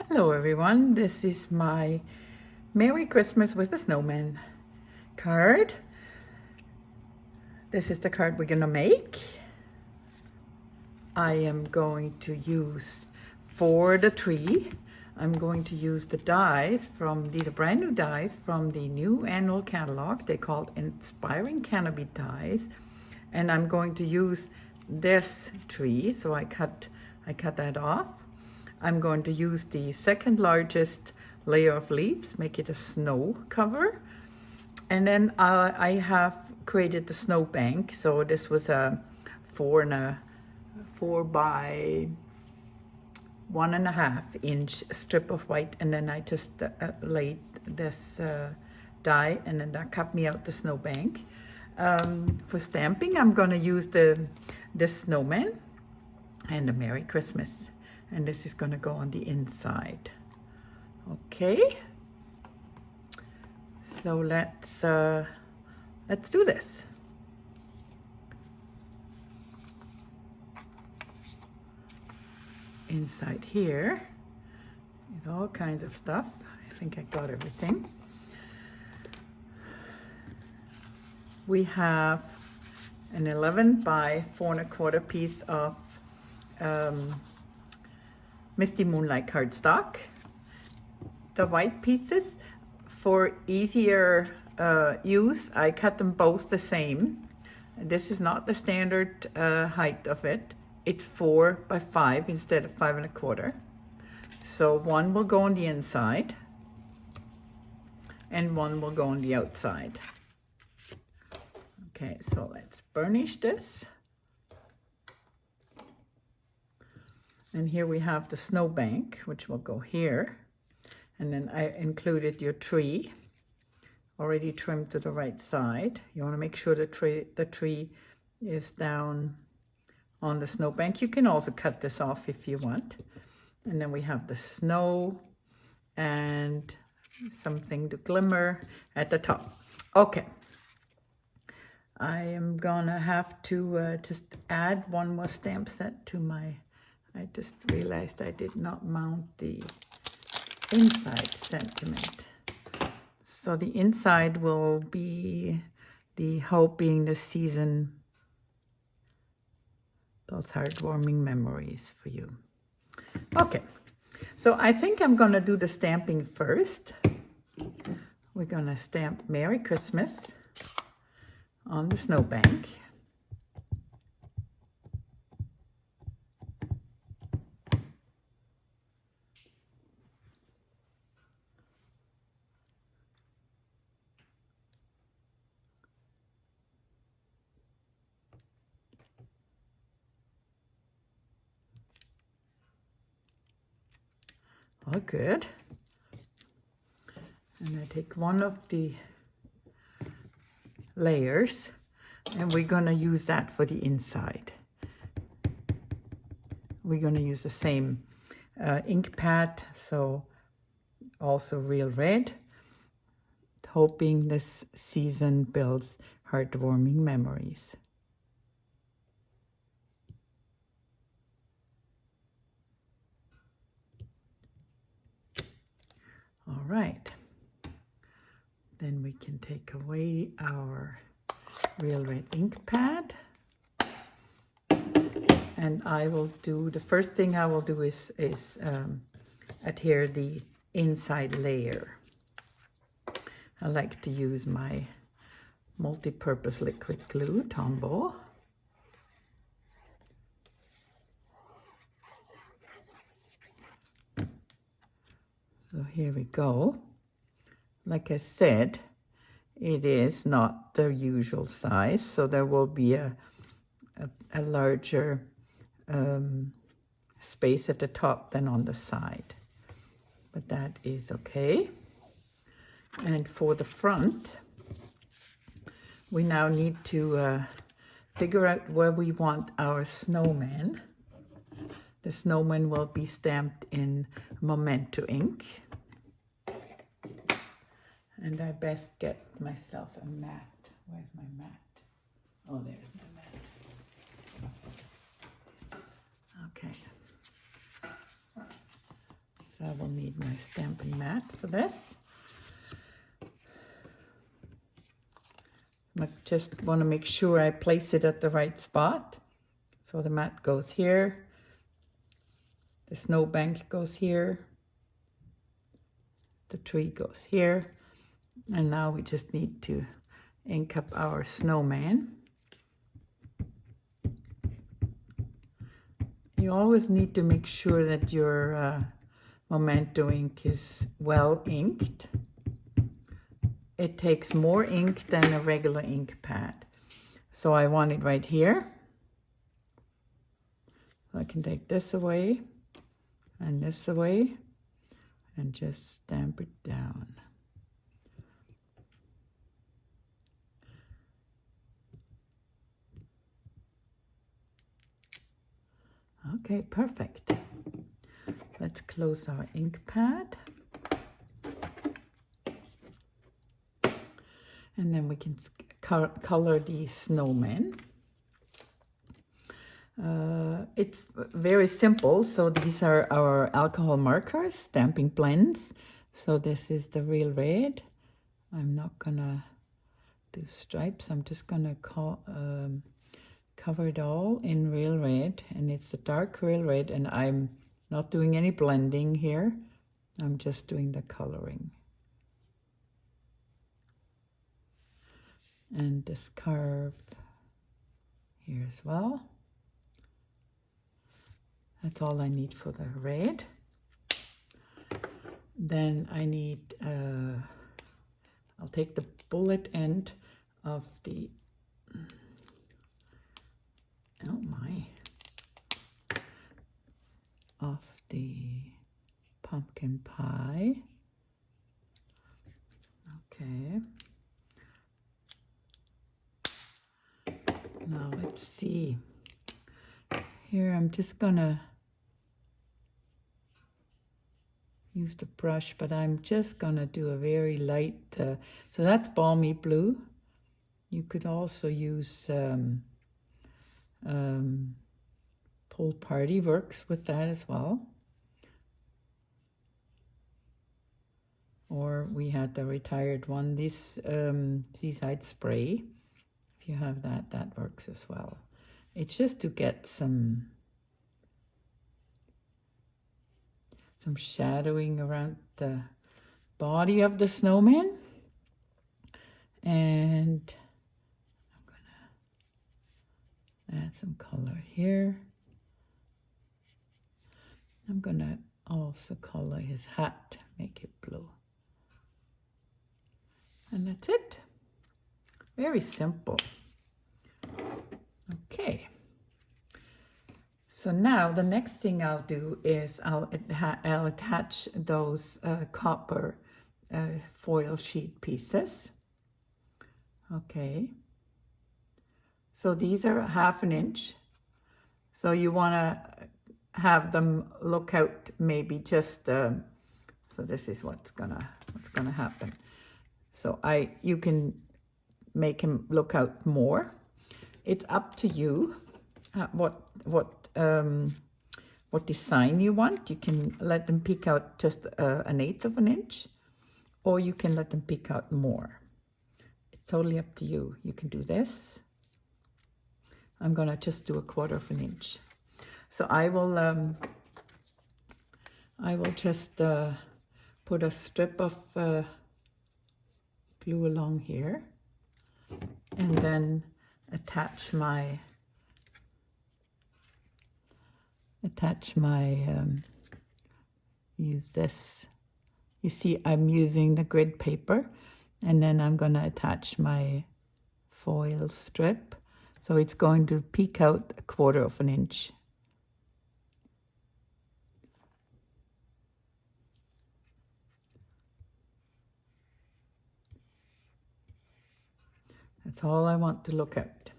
Hello everyone, this is my Merry Christmas with a Snowman card. This is the card we're gonna make. I am going to use, for the tree, I'm going to use the dies from, these are brand new dies from the new annual catalog. They're called Inspiring Canopy dies. And I'm going to use this tree, so I cut that off. I'm going to use the second largest layer of leaves, make it a snow cover. And then I have created the snow bank. So this was a 4 by 1.5 inch strip of white. And then I just laid this die, and then that cut me out the snow bank. For stamping, I'm gonna use the snowman and the Merry Christmas. And this is gonna go on the inside. Okay, so let's do this. Inside here is all kinds of stuff. I think I got everything. We have an 11 by 4¼ piece of Misty Moonlight cardstock. The white pieces, for easier use, I cut them both the same. This is not the standard height of it. It's 4 by 5 instead of 5¼ So one will go on the inside and one will go on the outside. Okay, so let's burnish this. And here we have the snow bank, which will go here. And then I included your tree, already trimmed to the right side. You want to make sure the tree is down on the snow bank. You can also cut this off if you want. And then we have the snow and something to glimmer at the top. Okay. I am gonna have to just add one more stamp set to my, I just realized I did not mount the inside sentiment. So the inside will be the hope being the season, those heartwarming memories for you. Okay, so I think I'm gonna do the stamping first. We're gonna stamp Merry Christmas on the snow bank. All good. And I take one of the layers, and we're gonna use that for the inside. We're gonna use the same ink pad, so also real red, hoping this season builds heartwarming memories. All right, then we can take away our real red ink pad, and I will do, the first thing I will do is adhere the inside layer. I like to use my multi-purpose liquid glue, Tombow. So here we go. Like I said, it is not the usual size, so there will be a larger space at the top than on the side. But that is okay. And for the front, we now need to figure out where we want our snowman. The snowman will be stamped in Memento ink. And I best get myself a mat. Where's my mat? Oh, there's my mat. Okay. So I will need my stamping mat for this. I just want to make sure I place it at the right spot. So the mat goes here, the snowbank goes here, the tree goes here, and now we just need to ink up our snowman. You always need to make sure that your Memento ink is well inked. It takes more ink than a regular ink pad. So I want it right here. So I can take this away and this away and just stamp it down. Okay, perfect. Let's close our ink pad. And then we can color the snowman. It's very simple. So these are our alcohol markers, stamping blends. So this is the real red. I'm not gonna do stripes. I'm just gonna cover it all in real red, and it's a dark real red, and I'm not doing any blending here. I'm just doing the coloring. And this curve here as well. That's all I need for the red. Then I need, I'll take the bullet end of the, oh my, of the pumpkin pie. Okay. Now let's see. Here I'm just gonna use the brush, but I'm just gonna do a very light, so that's balmy blue. You could also use Pull Party works with that as well. Or we had the retired one, this Seaside Spray. If you have that, that works as well. It's just to get some shadowing around the body of the snowman. And I'm gonna add some color here. I'm gonna also color his hat, make it blue. And that's it. Very simple. Okay. So now the next thing I'll do is I'll attach those copper foil sheet pieces. Okay. So these are 1/2 inch. So you want to have them look out maybe just, so this is what's gonna happen. So you can make him look out more. It's up to you what design you want. You can let them peek out just 1/8 inch, or you can let them peek out more. It's totally up to you. You can do this. I'm gonna just do 1/4 inch. So I will just put a strip of glue along here, and then attach my use this. You see, I'm using the grid paper, and then I'm going to attach my foil strip, so it's going to peek out 1/4 inch. That's all I want to look at.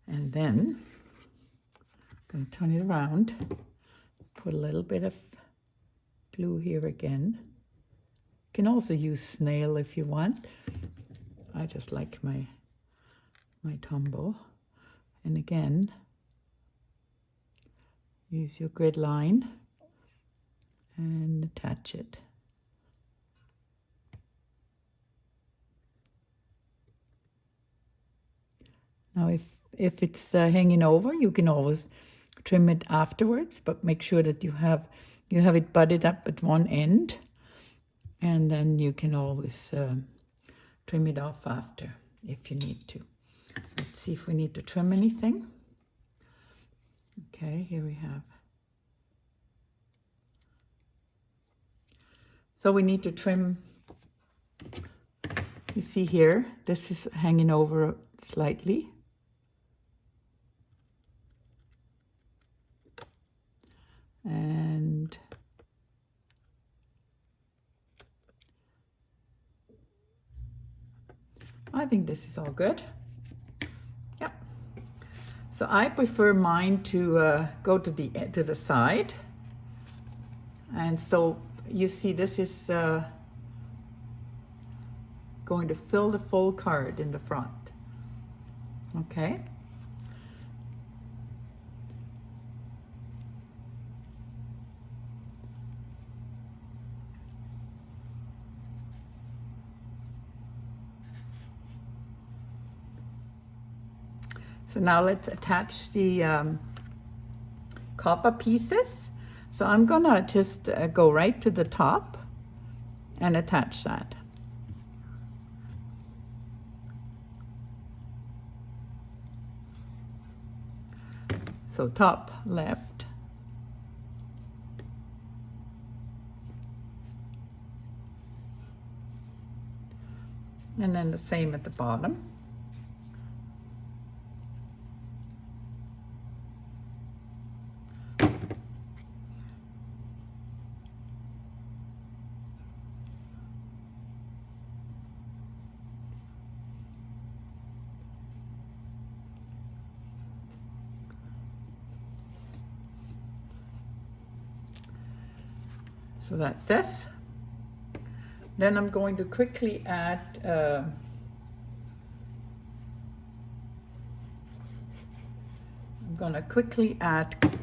And then I'm going to turn it around, put a little bit of glue here again. You can also use snail if you want. I just like my Tombow. And again, use your grid line and attach it. Now if it's hanging over, you can always trim it afterwards, but make sure that you have it butted up at one end, and then you can always trim it off after if you need to. Let's see if we need to trim anything. Okay, here we have. So we need to trim, you see here, this is hanging over slightly. And I think this is all good. Yep. So I prefer mine to go to the side. And so you see this is going to fill the full card in the front. Okay. So now let's attach the copper pieces. So I'm gonna just go right to the top and attach that. So top left. And then the same at the bottom. So that's this. Then I'm going to quickly add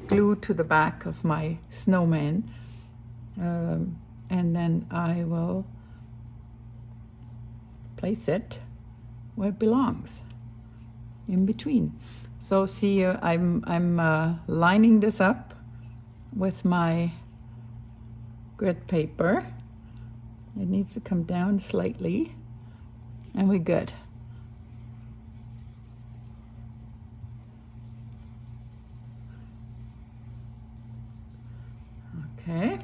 glue to the back of my snowman, and then I will place it where it belongs, in between. So see, I'm lining this up with my grit paper. It needs to come down slightly, and we're good. Okay.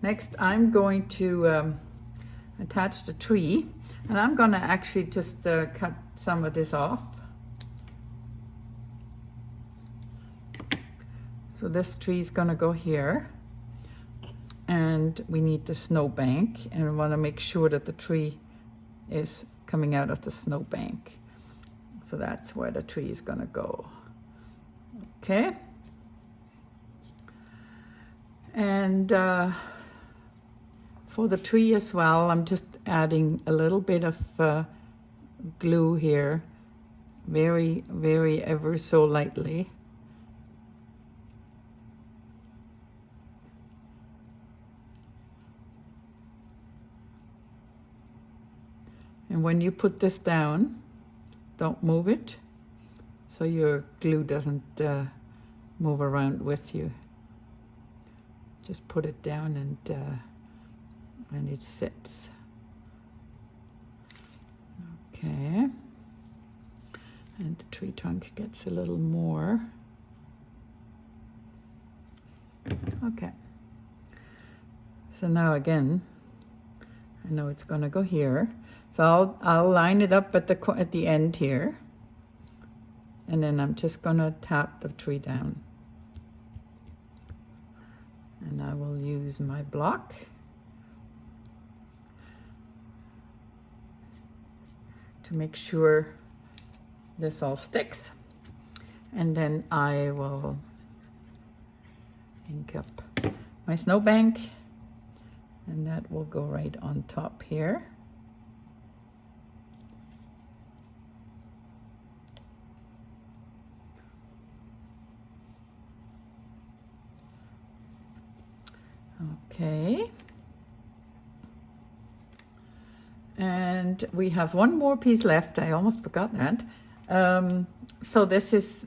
Next, I'm going to attach the tree, and I'm going to actually just cut some of this off. So this tree is going to go here, and we need the snowbank, and we want to make sure that the tree is coming out of the snowbank. So that's where the tree is going to go. Okay. And for the tree as well, I'm just adding a little bit of glue here, very, very ever so lightly. And when you put this down, don't move it, so your glue doesn't move around with you. Just put it down and it sits. Okay. And the tree trunk gets a little more. Okay. So now again, I know it's going to go here. So I'll line it up at the end here, and then I'm just going to tap the tree down. And I will use my block to make sure this all sticks. And then I will ink up my snowbank, and that will go right on top here. Okay. And we have one more piece left. I almost forgot that. So this is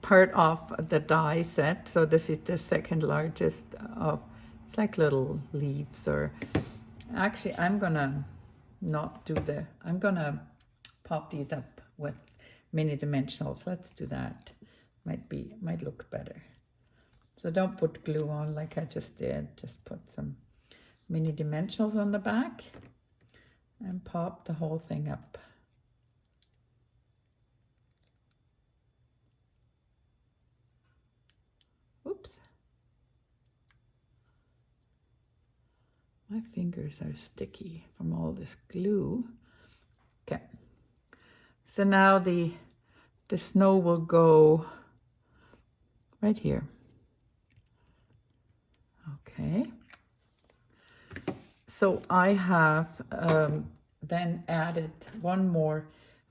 part of the die set. So this is the second largest of, it's like little leaves, or actually I'm gonna not do I'm gonna pop these up with mini dimensionals. Let's do that. Might look better. So don't put glue on like I just did. Just put some mini dimensionals on the back and pop the whole thing up. Oops. My fingers are sticky from all this glue. Okay. So now the snow will go right here. Okay. So I have then added one more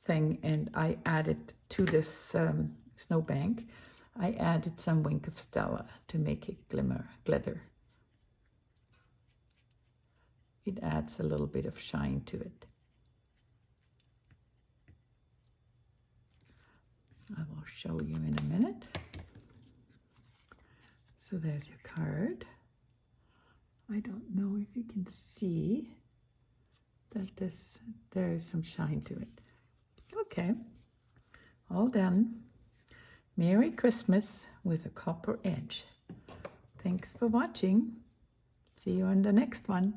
thing, and I added to this snowbank, I added some Wink of Stella to make it glitter. It adds a little bit of shine to it. I will show you in a minute. So there's your card. I don't know if you can see that there is some shine to it. Okay, all done. Merry Christmas with a copper edge. Thanks for watching. See you on the next one.